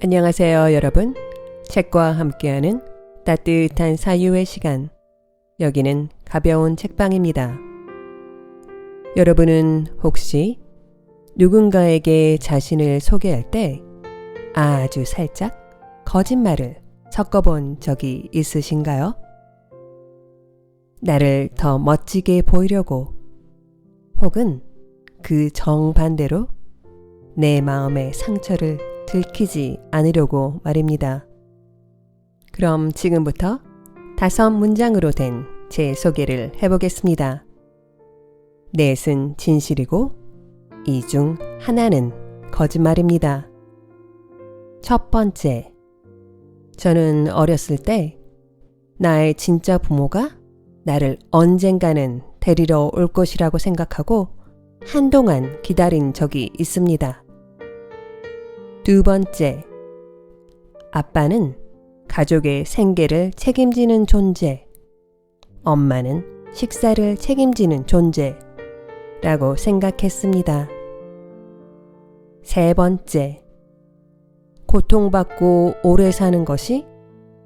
안녕하세요, 여러분. 책과 함께하는 따뜻한 사유의 시간. 여기는 가벼운 책방입니다. 여러분은 혹시 누군가에게 자신을 소개할 때 아주 살짝 거짓말을 섞어본 적이 있으신가요? 나를 더 멋지게 보이려고, 혹은 그 정반대로 내 마음의 상처를 들키지 않으려고 말입니다. 그럼 지금부터 5문장으로 된 제 소개를 해보겠습니다. 넷은 진실이고 이 중 하나는 거짓말입니다. 첫 번째, 저는 어렸을 때 나의 진짜 부모가 나를 언젠가는 데리러 올 것이라고 생각하고 한동안 기다린 적이 있습니다. 두 번째, 아빠는 가족의 생계를 책임지는 존재, 엄마는 식사를 책임지는 존재라고 생각했습니다. 세 번째, 고통받고 오래 사는 것이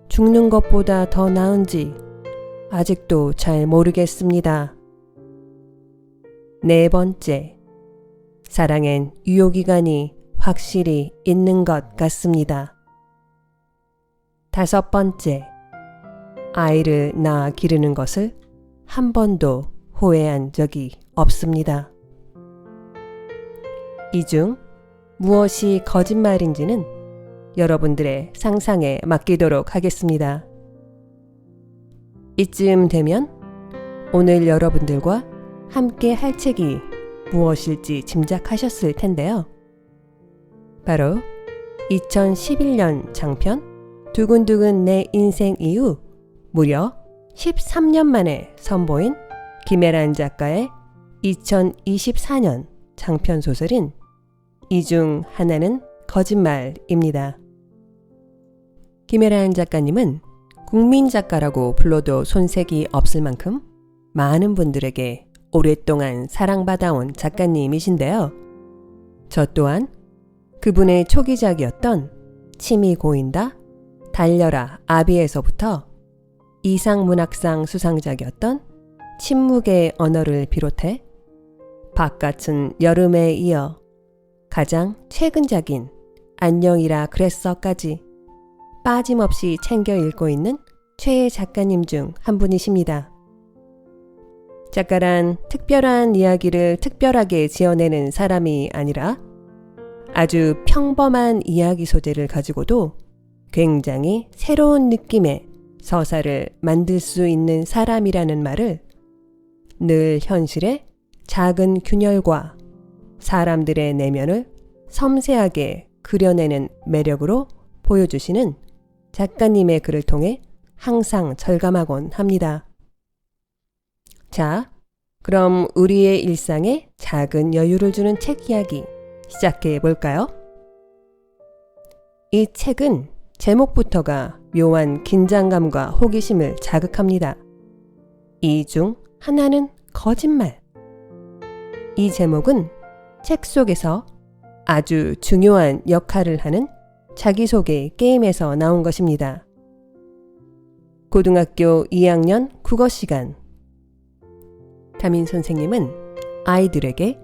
죽는 것보다 더 나은지 아직도 잘 모르겠습니다. 네 번째, 사랑엔 유효기간이 확실히 있는 것 같습니다. 다섯 번째, 아이를 낳아 기르는 것을 한 번도 후회한 적이 없습니다. 이 중 무엇이 거짓말인지는 여러분들의 상상에 맡기도록 하겠습니다. 이쯤 되면 오늘 여러분들과 함께 할 책이 무엇일지 짐작하셨을 텐데요. 바로 2011년 장편 두근두근 내 인생 이후 무려 13년 만에 선보인 김애란 작가의 2024년 장편 소설인 이 중 하나는 거짓말입니다. 김애란 작가님은 국민 작가라고 불러도 손색이 없을 만큼 많은 분들에게 오랫동안 사랑받아온 작가님이신데요. 저 또한 그분의 초기작이었던 침이 고인다, 달려라 아비에서부터 이상문학상 수상작이었던 침묵의 언어를 비롯해 바깥은 여름에 이어 가장 최근작인 안녕이라 그랬어까지 빠짐없이 챙겨 읽고 있는 최애 작가님 중 한 분이십니다. 작가란 특별한 이야기를 특별하게 지어내는 사람이 아니라 아주 평범한 이야기 소재를 가지고도 굉장히 새로운 느낌의 서사를 만들 수 있는 사람이라는 말을 늘 현실의 작은 균열과 사람들의 내면을 섬세하게 그려내는 매력으로 보여주시는 작가님의 글을 통해 항상 절감하곤 합니다. 자, 그럼 우리의 일상에 작은 여유를 주는 책 이야기 시작해 볼까요? 이 책은 제목부터가 묘한 긴장감과 호기심을 자극합니다. 이 중 하나는 거짓말. 이 제목은 책 속에서 아주 중요한 역할을 하는 자기소개 게임에서 나온 것입니다. 고등학교 2학년 국어 시간. 담임 선생님은 아이들에게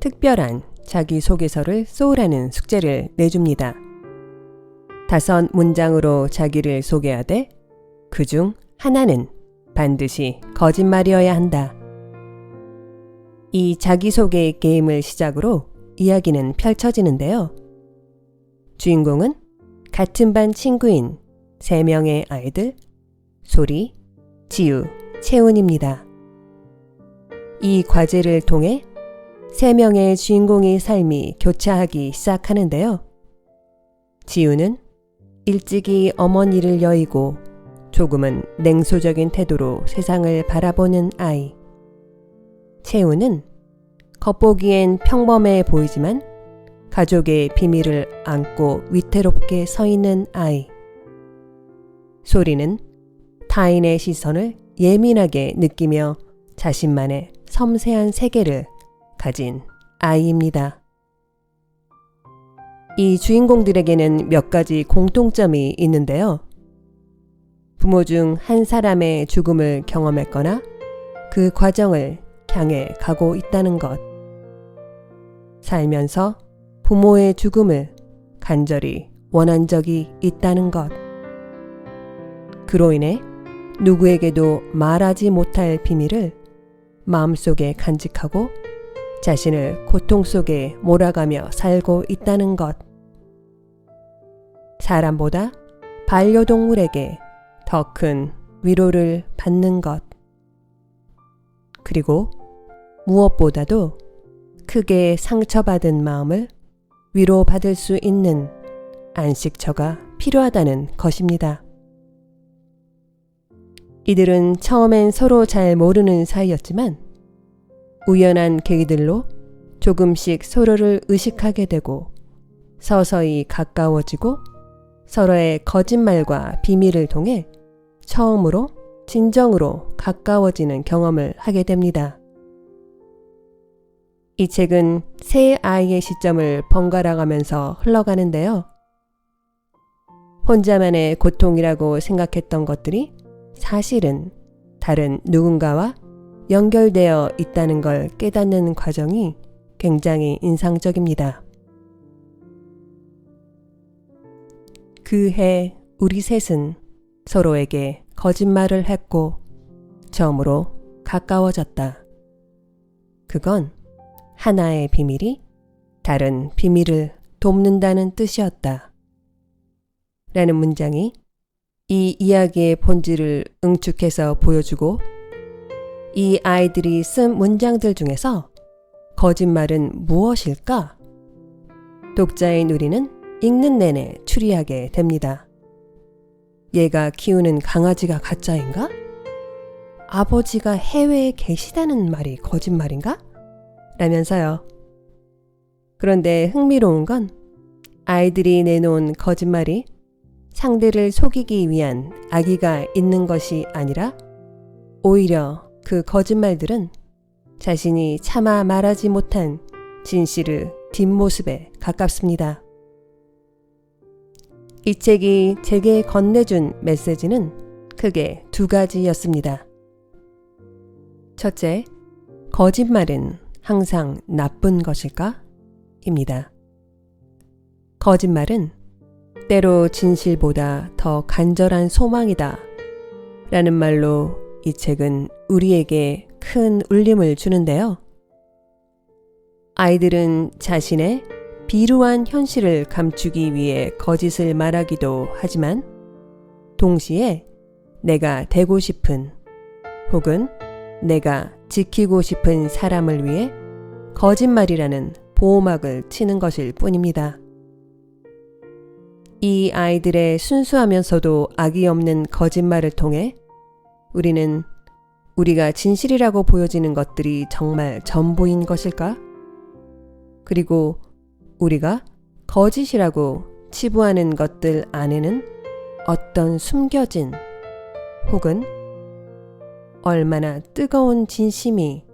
특별한 자기소개서를 써오라는 숙제를 내줍니다. 5문장으로 자기를 소개하되 그 중 하나는 반드시 거짓말이어야 한다. 이 자기소개 게임을 시작으로 이야기는 펼쳐지는데요. 주인공은 같은 반 친구인 3명의 아이들 소리, 지우, 채훈입니다. 이 과제를 통해 3명의 주인공의 삶이 교차하기 시작하는데요. 지우는 일찍이 어머니를 여의고 조금은 냉소적인 태도로 세상을 바라보는 아이. 채훈은 겉보기엔 평범해 보이지만 가족의 비밀을 안고 위태롭게 서 있는 아이. 소리는 타인의 시선을 예민하게 느끼며 자신만의 섬세한 세계를 가진 아이입니다. 이 주인공들에게는 몇 가지 공통점이 있는데요. 부모 중 한 사람의 죽음을 경험했거나 그 과정을 향해 가고 있다는 것. 살면서 부모의 죽음을 간절히 원한 적이 있다는 것. 그로 인해 누구에게도 말하지 못할 비밀을 마음속에 간직하고 자신을 고통 속에 몰아가며 살고 있다는 것. 사람보다 반려동물에게 더 큰 위로를 받는 것. 그리고 무엇보다도 크게 상처받은 마음을 위로받을 수 있는 안식처가 필요하다는 것입니다. 이들은 처음엔 서로 잘 모르는 사이였지만 우연한 계기들로 조금씩 서로를 의식하게 되고 서서히 가까워지고 서로의 거짓말과 비밀을 통해 처음으로 진정으로 가까워지는 경험을 하게 됩니다. 이 책은 세 아이의 시점을 번갈아 가면서 흘러가는데요. 혼자만의 고통이라고 생각했던 것들이 사실은 다른 누군가와 연결되어 있다는 걸 깨닫는 과정이 굉장히 인상적입니다. 그 해 우리 셋은 서로에게 거짓말을 했고 처음으로 가까워졌다. 그건 하나의 비밀이 다른 비밀을 돕는다는 뜻이었다. 라는 문장이 이 이야기의 본질을 응축해서 보여주고 이 아이들이 쓴 문장들 중에서 거짓말은 무엇일까? 독자인 우리는 읽는 내내 추리하게 됩니다. 얘가 키우는 강아지가 가짜인가? 아버지가 해외에 계시다는 말이 거짓말인가? 라면서요. 그런데 흥미로운 건 아이들이 내놓은 거짓말이 상대를 속이기 위한 악의가 있는 것이 아니라 오히려 그 거짓말들은 자신이 차마 말하지 못한 진실의 뒷모습에 가깝습니다. 이 책이 제게 건네준 메시지는 크게 두 가지였습니다. 첫째, 거짓말은 항상 나쁜 것일까? 입니다. 거짓말은 때로 진실보다 더 간절한 소망이다 라는 말로 이 책은 우리에게 큰 울림을 주는데요. 아이들은 자신의 비루한 현실을 감추기 위해 거짓을 말하기도 하지만 동시에 내가 되고 싶은 혹은 내가 지키고 싶은 사람을 위해 거짓말이라는 보호막을 치는 것일 뿐입니다. 이 아이들의 순수하면서도 악의 없는 거짓말을 통해 우리는 우리가 진실이라고 보여지는 것들이 정말 전부인 것일까? 그리고 우리가 거짓이라고 치부하는 것들 안에는 어떤 숨겨진 혹은 얼마나 뜨거운 진심이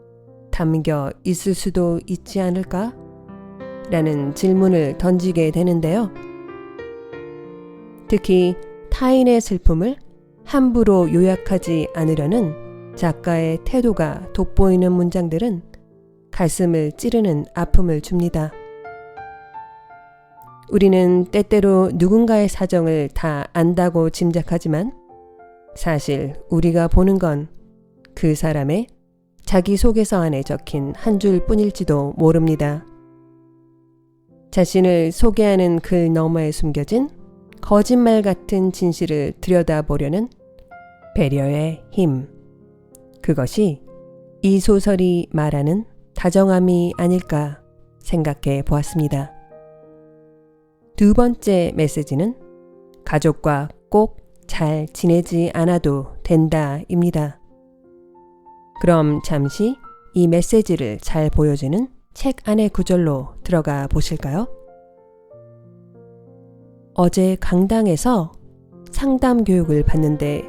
담겨 있을 수도 있지 않을까? 라는 질문을 던지게 되는데요. 특히 타인의 슬픔을 함부로 요약하지 않으려는 작가의 태도가 돋보이는 문장들은 가슴을 찌르는 아픔을 줍니다. 우리는 때때로 누군가의 사정을 다 안다고 짐작하지만 사실 우리가 보는 건 그 사람의 자기소개서 안에 적힌 한 줄 뿐일지도 모릅니다. 자신을 소개하는 글 너머에 숨겨진 거짓말 같은 진실을 들여다보려는 배려의 힘. 그것이 이 소설이 말하는 다정함이 아닐까 생각해 보았습니다. 두 번째 메시지는 가족과 꼭 잘 지내지 않아도 된다입니다. 그럼 잠시 이 메시지를 잘 보여주는 책 안의 구절로 들어가 보실까요? 어제 강당에서 상담 교육을 받는데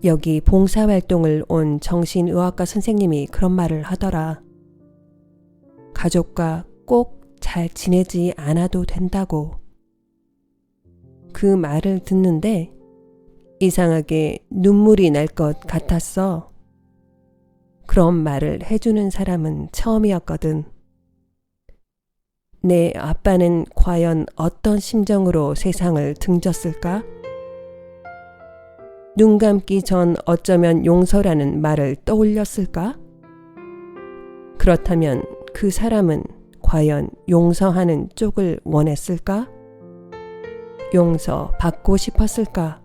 여기 봉사활동을 온 정신의학과 선생님이 그런 말을 하더라. 가족과 꼭 잘 지내지 않아도 된다고. 그 말을 듣는데 이상하게 눈물이 날 것 같았어. 그런 말을 해주는 사람은 처음이었거든. 내 아빠는 과연 어떤 심정으로 세상을 등졌을까? 눈 감기 전 어쩌면 용서라는 말을 떠올렸을까? 그렇다면 그 사람은 과연 용서하는 쪽을 원했을까? 용서 받고 싶었을까?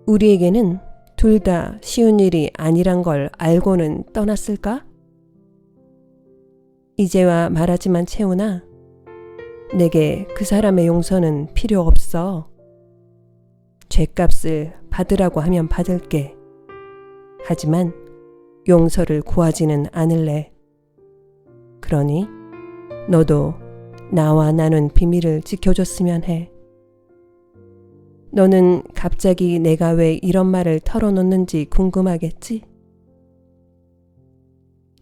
우리에게는 둘 다 쉬운 일이 아니란 걸 알고는 떠났을까? 이제와 말하지만 채훈아, 내게 그 사람의 용서는 필요 없어. 죗값을 받으라고 하면 받을게. 하지만 용서를 구하지는 않을래. 그러니 너도 나와 나눈 비밀을 지켜줬으면 해. 너는 갑자기 내가 왜 이런 말을 털어놓는지 궁금하겠지?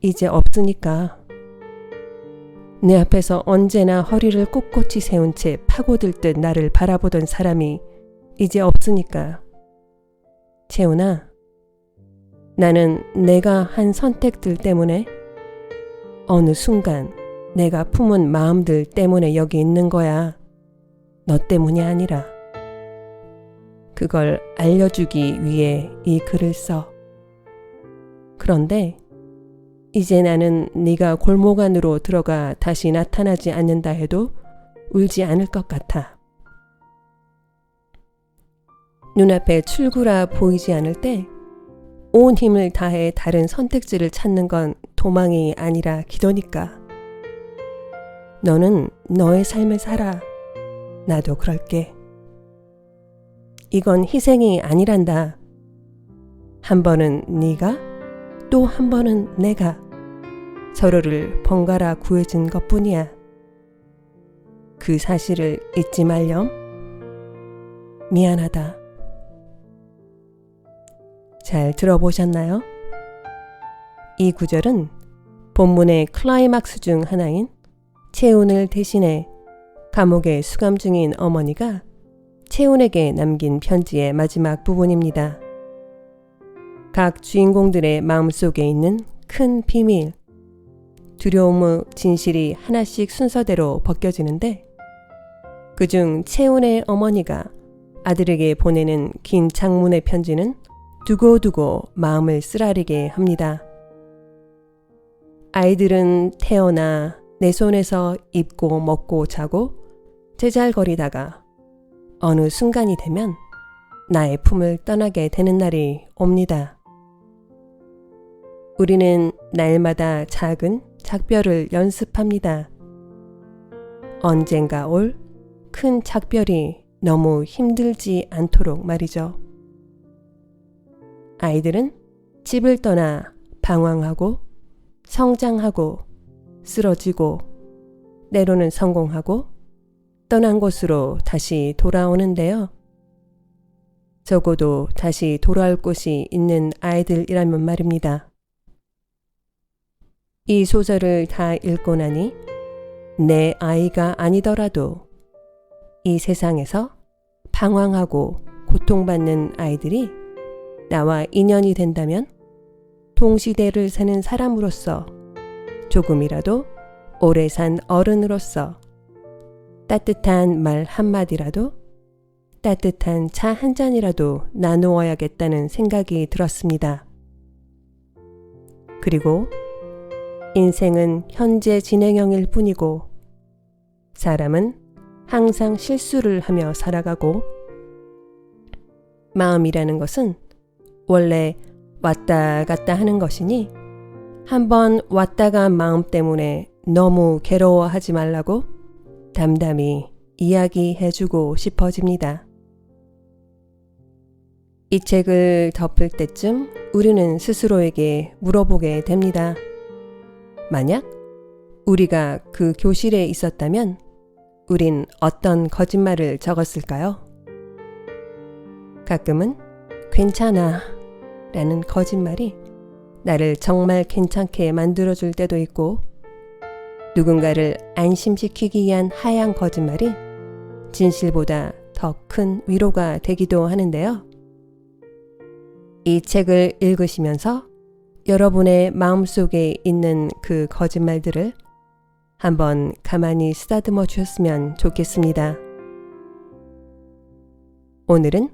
이제 없으니까. 내 앞에서 언제나 허리를 꼿꼿이 세운 채 파고들 듯 나를 바라보던 사람이 이제 없으니까. 채훈아, 나는 내가 한 선택들 때문에 어느 순간 내가 품은 마음들 때문에 여기 있는 거야. 너 때문이 아니라. 그걸 알려주기 위해 이 글을 써. 그런데 이제 나는 네가 골목 안으로 들어가 다시 나타나지 않는다 해도 울지 않을 것 같아. 눈앞에 출구라 보이지 않을 때 온 힘을 다해 다른 선택지를 찾는 건 도망이 아니라 기도니까. 너는 너의 삶을 살아. 나도 그럴게. 이건 희생이 아니란다. 한 번은 네가, 또 한 번은 내가 서로를 번갈아 구해준 것뿐이야. 그 사실을 잊지 말렴. 미안하다. 잘 들어보셨나요? 이 구절은 본문의 클라이막스 중 하나인 채훈을 대신해 감옥에 수감 중인 어머니가 채훈에게 남긴 편지의 마지막 부분입니다. 각 주인공들의 마음속에 있는 큰 비밀, 두려움의 진실이 하나씩 순서대로 벗겨지는데 그중 채훈의 어머니가 아들에게 보내는 긴 장문의 편지는 두고두고 마음을 쓰라리게 합니다. 아이들은 태어나 내 손에서 입고 먹고 자고 제잘거리다가 어느 순간이 되면 나의 품을 떠나게 되는 날이 옵니다. 우리는 날마다 작은 작별을 연습합니다. 언젠가 올 큰 작별이 너무 힘들지 않도록 말이죠. 아이들은 집을 떠나 방황하고 성장하고 쓰러지고 때로는 성공하고 떠난 곳으로 다시 돌아오는데요. 적어도 다시 돌아올 곳이 있는 아이들이라면 말입니다. 이 소설을 다 읽고 나니 내 아이가 아니더라도 이 세상에서 방황하고 고통받는 아이들이 나와 인연이 된다면 동시대를 사는 사람으로서 조금이라도 오래 산 어른으로서 따뜻한 말 한마디라도 따뜻한 차 한 잔이라도 나누어야겠다는 생각이 들었습니다. 그리고 인생은 현재 진행형일 뿐이고 사람은 항상 실수를 하며 살아가고 마음이라는 것은 원래 왔다 갔다 하는 것이니 한번 왔다 간 마음 때문에 너무 괴로워하지 말라고 담담히 이야기해주고 싶어집니다. 이 책을 덮을 때쯤 우리는 스스로에게 물어보게 됩니다. 만약 우리가 그 교실에 있었다면 우린 어떤 거짓말을 적었을까요? 가끔은 괜찮아 라는 거짓말이 나를 정말 괜찮게 만들어줄 때도 있고 누군가를 안심시키기 위한 하얀 거짓말이 진실보다 더 큰 위로가 되기도 하는데요. 이 책을 읽으시면서 여러분의 마음속에 있는 그 거짓말들을 한번 가만히 쓰다듬어 주셨으면 좋겠습니다. 오늘은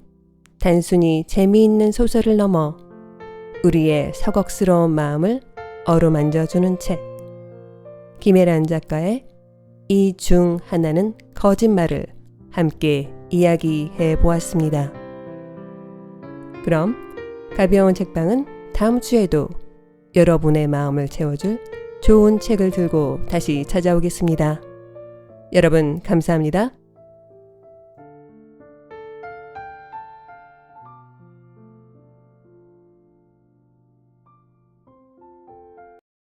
단순히 재미있는 소설을 넘어 우리의 서걱스러운 마음을 어루만져주는 책, 김혜란 작가의 이 중 하나는 거짓말을 함께 이야기해 보았습니다. 그럼 가벼운 책방은 다음 주에도 여러분의 마음을 채워줄 좋은 책을 들고 다시 찾아오겠습니다. 여러분 감사합니다.